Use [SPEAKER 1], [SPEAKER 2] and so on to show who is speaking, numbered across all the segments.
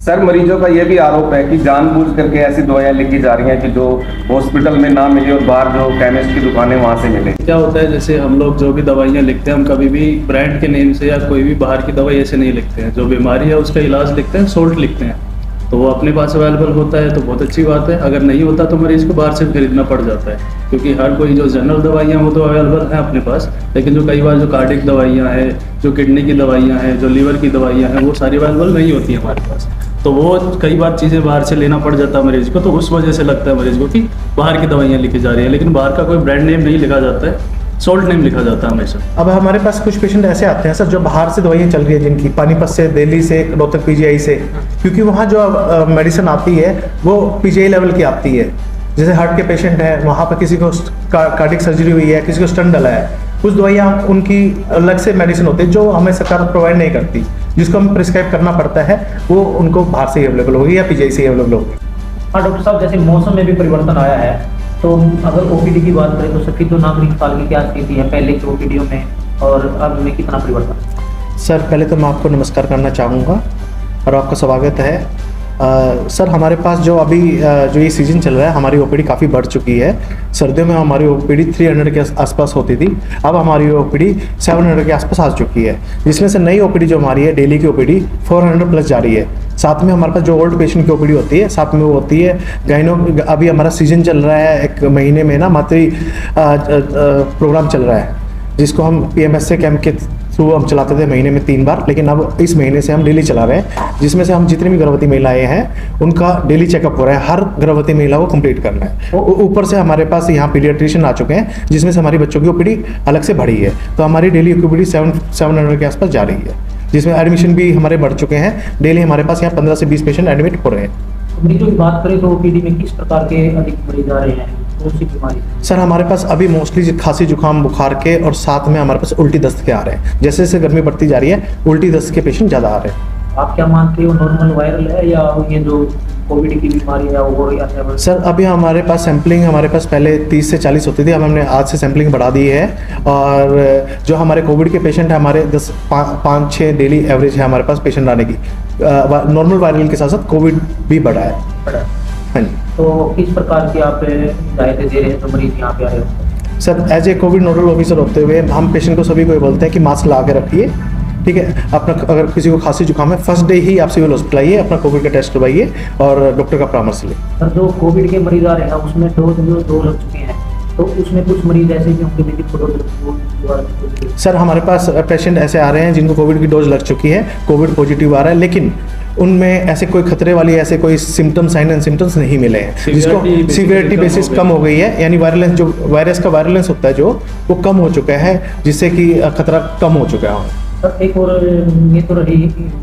[SPEAKER 1] Sir, मरीजों का ये भी आरोप है कि जानबूझ करके ऐसी दवाइयाँ लिखी जा रही हैं कि जो हॉस्पिटल में ना मिले और बाहर जो केमिस्ट की दुकानें वहाँ से मिले।
[SPEAKER 2] क्या होता है, जैसे हम लोग जो भी दवाइयाँ लिखते हैं हम कभी भी ब्रांड के नेम से या कोई भी बाहर की दवाई ऐसे नहीं लिखते हैं। जो बीमारी है उसका इलाज लिखते हैं, सोल्ट लिखते हैं, तो वो अपने पास अवेलेबल होता है तो बहुत अच्छी बात है। अगर नहीं होता तो मरीज को बाहर से खरीदना पड़ जाता है, क्योंकि हर कोई जो जनरल दवाइयाँ वो तो अवेलेबल हैं अपने पास, लेकिन जो कई बार जो कार्डिक दवाइयाँ हैं, जो किडनी की दवाइयाँ हैं, जो लीवर की दवाइयाँ हैं, वो सारी अवेलेबल नहीं होती है हमारे पास। तो वो कई बार चीज़ें बाहर से लेना पड़ जाता है मरीज को, तो उस वजह से लगता है मरीज को कि बाहर की दवाइयाँ लिखी जा रही है, लेकिन बाहर का कोई ब्रांड नेम नहीं लिखा जाता है, सोल्ट नेम लिखा जाता है हमेशा।
[SPEAKER 3] अब हमारे पास कुछ पेशेंट ऐसे आते हैं सर जो बाहर से दवाइयाँ चल रही है, जिनकी पानीपत से, दिल्ली से, रोहतक पीजीआई से, क्योंकि वहाँ जो मेडिसिन आती है वो पीजीआई लेवल की आती है। जैसे हार्ट के पेशेंट है, वहाँ पर किसी को कार्डिक सर्जरी हुई है, किसी को स्टंट डला है, कुछ दवाइयाँ उनकी अलग से मेडिसिन होती है जो हमें सरकार प्रोवाइड नहीं करती, जिसको हम प्रिस्क्राइब करना पड़ता है, वो उनको बाहर से ही अवेलेबल होगी या पीजीआई से ही अवेलेबल होगी।
[SPEAKER 4] हाँ डॉक्टर साहब, जैसे मौसम में भी परिवर्तन आया है, तो अगर ओपीडी की बात करें तो सफेद तो नागरिक साल की क्या स्थिति है पहले की ओपीडीओ में और अब में कितना परिवर्तन?
[SPEAKER 3] सर पहले तो मैं आपको नमस्कार करना चाहूँगा और आपका स्वागत है। सर हमारे पास जो अभी जो ये सीज़न चल रहा है, हमारी ओपीडी काफ़ी बढ़ चुकी है। सर्दियों में हमारी ओपीडी 300 के आसपास होती थी, अब हमारी ओपीडी 700 के आसपास आ चुकी है, जिसमें से नई ओपीडी जो हमारी है डेली की ओपीडी 400 प्लस जा रही है। साथ में हमारे पास जो ओल्ड पेशेंट की ओपीडी होती है, साथ में वो होती है गाइनो। अभी हमारा सीजन चल रहा है, एक महीने में ना मातृ प्रोग्राम चल रहा है, जिसको हम PMSA कैंप के थ्रू हम चलाते थे महीने में 3 बार, लेकिन अब इस महीने से हम डेली चला रहे हैं, जिसमें से हम जितनी भी गर्भवती महिलाएं हैं उनका डेली चेकअप हो रहा है। हर गर्भवती महिला को कंप्लीट करना है। ऊपर से हमारे पास यहाँ पीडियाट्रिशियन आ चुके हैं, जिसमें से हमारी बच्चों की ओपीडी अलग से बढ़ी है, तो हमारी डेली ओपीडी 700 के आसपास जा रही है, जिसमें एडमिशन भी हमारे बढ़ चुके हैं। डेली हमारे पास यहाँ 15 से 20 पेशेंट एडमिट हो रहे हैं।
[SPEAKER 4] मरीजों की बात करें तो ओपीडी में किस प्रकार के अधिक मरीज आ रहे हैं, कौन सी बीमारी?
[SPEAKER 3] सर हमारे पास अभी मोस्टली खांसी जुकाम बुखार के, और साथ में हमारे पास उल्टी दस्त के आ रहे हैं। जैसे जैसे गर्मी बढ़ती जा रही है, उल्टी दस्त के पेशेंट ज़्यादा आ रहे हैं।
[SPEAKER 4] आप क्या मानते हो, नॉर्मल वायरल है या ये जो कोविड की बीमारी है वो या?
[SPEAKER 3] सर अभी हमारे पास सैम्पलिंग हमारे पास पहले 30 से 40 होती थी, अब हमने आज से सैम्पलिंग बढ़ा दी है, और जो हमारे कोविड के पेशेंट हैं हमारे 5-6 डेली एवरेज है हमारे पास पेशेंट आने की। नॉर्मल वायरल के साथ साथ कोविड भी बढ़ा है। हाँ जी।
[SPEAKER 4] तो किस प्रकार की आप हिदायतें दे रहे हैं तो मरीज यहाँ पे आ रहे हो?
[SPEAKER 3] Sir as a covid nodal officer होते हुए हम पेशेंट को सभी को ये बोलते हैं कि मास्क लगा के रखिए, ठीक है। अपना अगर किसी को खांसी जुकाम है, फर्स्ट डे ही आप सिविल हॉस्पिटल आइए, अपना कोविड का टेस्ट करवाइए और डॉक्टर का परामर्श लें।
[SPEAKER 4] सर जो कोविड के मरीज आ रहे हैं उसमें दो लग चुके हैं, तो उसमें कुछ मरीज ऐसे भी होंगे जिनकी डोज?
[SPEAKER 3] सर हमारे पास पेशेंट ऐसे आ रहे हैं जिनको कोविड की डोज लग चुकी है, कोविड पॉजिटिव आ रहा है, लेकिन उनमें ऐसे कोई खतरे वाली ऐसे कोई सिम्टम, साइन एंड सिम्टम्स नहीं मिले हैं, जिसको सीवियरिटी बेसिस कम हो गई है, यानी वायरलेंस, जो वायरस का वायरलेंस होता है जो वो कम हो चुका है, जिससे कि खतरा कम हो चुका है।
[SPEAKER 4] सर एक और ये तो रही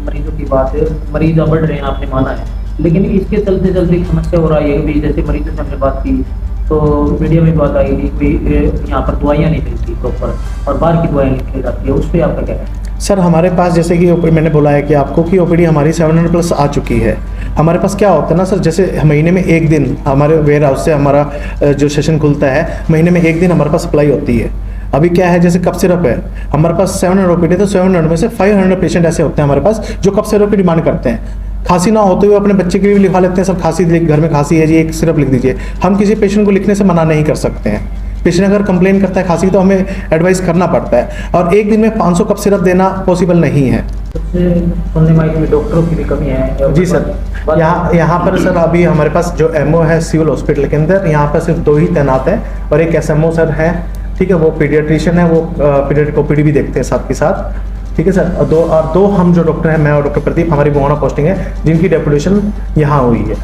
[SPEAKER 4] मरीजों की बात है, मरीज बढ़ रहे हैं आपने माना है, लेकिन इसके चलते चलते एक समस्या हो रही है भी, जैसे मरीजों से हमने बात की तो मीडिया में बात आई थी कि यहाँ पर दवाइयाँ नहीं मिलती प्रॉपर और बाहर की दवाइयाँ लिखी जाती है, उस पर आपका क्या है?
[SPEAKER 3] सर हमारे पास जैसे कि मैंने बोला है कि आपको कि ओपीडी हमारी 700 प्लस आ चुकी है। हमारे पास क्या होता है ना सर, जैसे महीने में एक दिन हमारे वेयर हाउस से हमारा जो सेशन खुलता है, महीने में एक दिन हमारे पास सप्लाई होती है। अभी क्या है, जैसे कफ सिरप है हमारे पास 700 ओपीडी, तो 700 में से 500 पेशेंट ऐसे होते हैं हमारे पास जो कफ सिरप की डिमांड करते हैं। खांसी ना होते हुए अपने बच्चे के लिए भी लिखवा लेते हैं, सर खांसी घर में खांसी है जी, एक सिरप लिख दीजिए। हम किसी पेशेंट को लिखने से मना नहीं कर सकते हैं। पेशेंट अगर कंप्लेन करता है खांसी तो हमें एडवाइस करना पड़ता है, और एक दिन में 500 कप सिरप देना पॉसिबल नहीं है।
[SPEAKER 4] सुनने में डॉक्टरों की भी कमी है?
[SPEAKER 3] जी सर, यहाँ पर सर अभी हमारे पास जो MO है सिविल हॉस्पिटल के अंदर, यहाँ पर सिर्फ 2 ही तैनात है, और एक SMO सर है, ठीक है, वो पीडियाट्रिशियन है, वो पीडियाट्रिक ओपीडी भी देखते हैं साथ के साथ, ठीक है सर। और दो हम जो डॉक्टर हैं, मैं और डॉक्टर प्रदीप, हमारी गोहाना पोस्टिंग है, जिनकी डेपुटेशन यहाँ हुई है।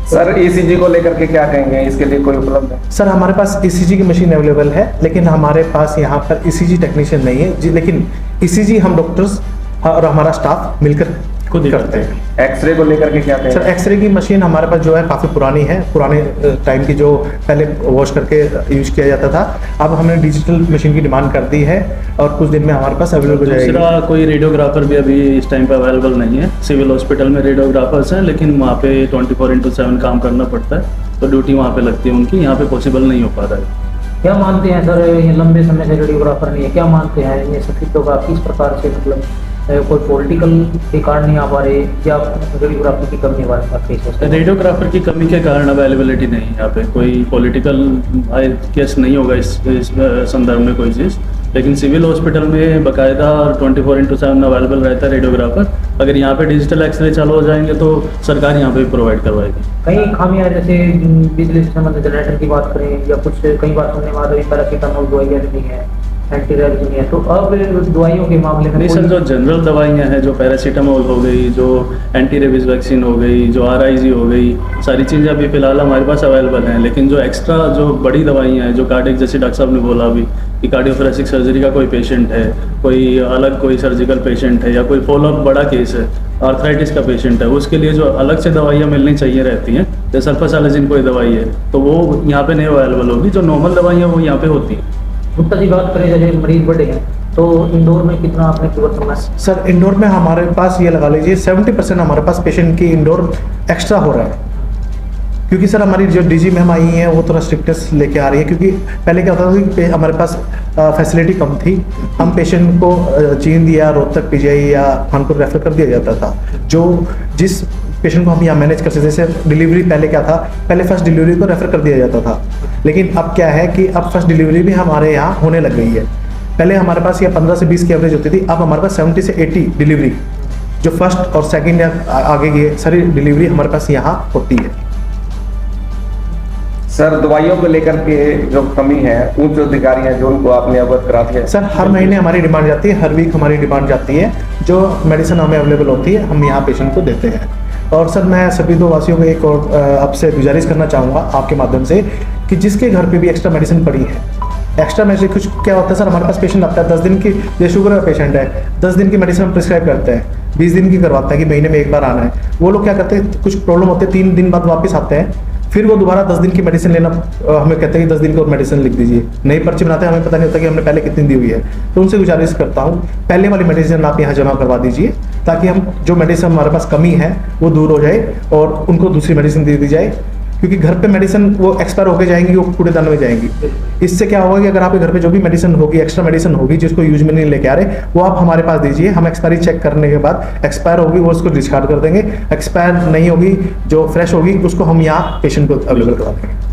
[SPEAKER 1] सर ECG को लेकर के क्या कहेंगे, इसके लिए कोई उपलब्ध है?
[SPEAKER 3] सर हमारे पास ECG की मशीन अवेलेबल है, लेकिन हमारे पास यहाँ पर ECG टेक्नीशियन नहीं है जी, लेकिन ECG हम डॉक्टर्स और हमारा स्टाफ मिलकर खुद करते हैं।
[SPEAKER 1] एक्सरे को लेकर के क्या कहेंगे?
[SPEAKER 3] सर एक्सरे की मशीन हमारे पास जो है काफ़ी पुरानी है, पुराने टाइम की, जो पहले वॉश करके यूज किया जाता था। अब हमने डिजिटल मशीन की डिमांड कर दी है और कुछ दिन में हमारे पास अवेलेबल हो जाएगी।
[SPEAKER 2] दूसरा कोई रेडियोग्राफर भी अभी इस टाइम पे अवेलेबल नहीं है। सिविल हॉस्पिटल में रेडियोग्राफर्स हैं, लेकिन वहाँ पे 24/7 काम करना पड़ता है, तो ड्यूटी वहाँ पे लगती है उनकी, यहाँ पे पॉसिबल नहीं हो पा रहा है।
[SPEAKER 4] क्या मानते हैं सर, ये लंबे समय से रेडियोग्राफर नहीं है, क्या मानते हैं ये सफेदों का किस प्रकार से मतलब कोई पॉलिटिकल के कारण नहीं आ पा रहे या रेडियोग्राफी की कमी हमारे फेस होती है?
[SPEAKER 2] रेडियोग्राफर की कमी के कारण अवेलेबिलिटी नहीं है यहाँ पे, कोई पॉलिटिकल केस नहीं होगा इस संदर्भ में कोई चीज़, लेकिन सिविल हॉस्पिटल में बाकायदा 24/7 अवेलेबल रहता है रेडियोग्राफर। अगर यहाँ पे डिजिटल एक्सरे चालू हो जाएंगे तो सरकार यहाँ पे भी प्रोवाइड करवाएगी।
[SPEAKER 4] कई खामियां जैसे बिजली से संबंधित जनरेटर की बात करें या कुछ कई बार सुनने में आता है पैरासीटामोल दवाइयाँ नहीं है, एंटी रेबीज नहीं है, तो अब दवाइयों के मामले में
[SPEAKER 2] नहीं सर, जो जनरल दवाइयाँ हैं, जो पैरासीटामोल हो गई, जो एंटी रेबीज वैक्सीन हो गई, जो RIG हो गई, सारी चीज़ें अभी फिलहाल हमारे पास अवेलेबल हैं। लेकिन जो एक्स्ट्रा जो बड़ी दवाइयाँ हैं, जो कार्डियक, जैसे डॉक्टर साहब ने बोला अभी कि कार्डियोथोरेसिक सर्जरी का कोई पेशेंट है, कोई अलग कोई सर्जिकल पेशेंट है या कोई फॉलोअप बड़ा केस है, आर्थराइटिस का पेशेंट है, उसके लिए जो अलग से दवाइयाँ मिलनी चाहिए रहती हैं, जैसे सल्फासालाजिन कोई दवाई है तो वो यहाँ पे नहीं अवेलेबल होगी। जो नॉर्मल दवाइयाँ वो यहाँ पे होती हैं।
[SPEAKER 4] गुप्ता जी बात करें जैसे मरीज बड़े हैं तो इंडोर में कितना आपने कवर करना है?
[SPEAKER 3] सर इंडोर में हमारे पास ये लगा लीजिए 70% हमारे पास पेशेंट की इंडोर एक्स्ट्रा हो रहा है, क्योंकि सर हमारी जो DG मैम आई हैं वो थोड़ा स्ट्रिक्टनेस लेके आ रही है। क्योंकि पहले क्या होता था कि हमारे पास फैसिलिटी कम थी, हम पेशेंट को जींद या रोहतक PGI या कानपुर रेफर कर दिया जाता था। जो जिस पेशेंट को हम यहाँ मैनेज कर सकते, जैसे डिलीवरी पहले क्या था, पहले फर्स्ट डिलीवरी को रेफर कर दिया जाता था, लेकिन अब क्या है कि अब फर्स्ट डिलीवरी भी हमारे यहाँ होने लग गई है। पहले हमारे पास ये 15 से 20 की एवरेज होती थी, अब हमारे पास 70 से 80 डिलीवरी जो फर्स्ट और सेकंड या आगे की सारी डिलीवरी हमारे पास यहाँ होती है।
[SPEAKER 1] सर दवाइयों को लेकर के जो कमी है, उच्च अधिकारी हैं जो उनको आपने अवगत करा दिया?
[SPEAKER 3] सर हर महीने हमारी डिमांड जाती है, हर वीक हमारी डिमांड जाती है, जो मेडिसिन हमें अवेलेबल होती है हम यहाँ पेशेंट को देते हैं। और सर मैं सभी दो वासियों को एक और आपसे गुजारिश करना चाहूँगा आपके माध्यम से कि जिसके घर पे भी एक्स्ट्रा मेडिसिन पड़ी है, एक्स्ट्रा मेडिसिन कुछ क्या होता है सर, हमारे पास पेशेंट आता है 10 दिन की, ये शुगर का पेशेंट है, 10 दिन की मेडिसिन हम प्रिस्क्राइब करते हैं, 20 दिन की करवाते हैं कि महीने में एक बार आना है। वो लोग क्या करते हैं, कुछ प्रॉब्लम होते हैं 3 दिन बाद वापस आते हैं, फिर वो दोबारा 10 दिन की मेडिसिन लेना हमें कहते हैं कि 10 दिन की और मेडिसिन लिख दीजिए, नई पर्ची बनाते हैं, हमें पता नहीं होता कि हमने पहले कितनी दी हुई है। तो उनसे गुजारिश करता हूँ पहले वाली मेडिसिन आप यहाँ जमा करवा दीजिए, ताकि हम जो मेडिसिन हमारे पास कमी है वो दूर हो जाए और उनको दूसरी मेडिसिन दे दी जाए, क्योंकि घर पे मेडिसिन वो एक्सपायर होकर जाएंगी, वो कूड़ेदान में जाएंगी। इससे क्या होगा कि अगर आपके घर पे जो भी मेडिसिन होगी, एक्स्ट्रा मेडिसिन होगी जिसको यूज में नहीं लेके आ रहे, वो आप हमारे पास दीजिए, हम एक्सपायरी चेक करने के बाद एक्सपायर होगी वो उसको डिस्कार्ड कर देंगे, एक्सपायर नहीं होगी जो फ्रेश होगी उसको हम यहाँ पेशेंट को अवेलेबल करा देंगे।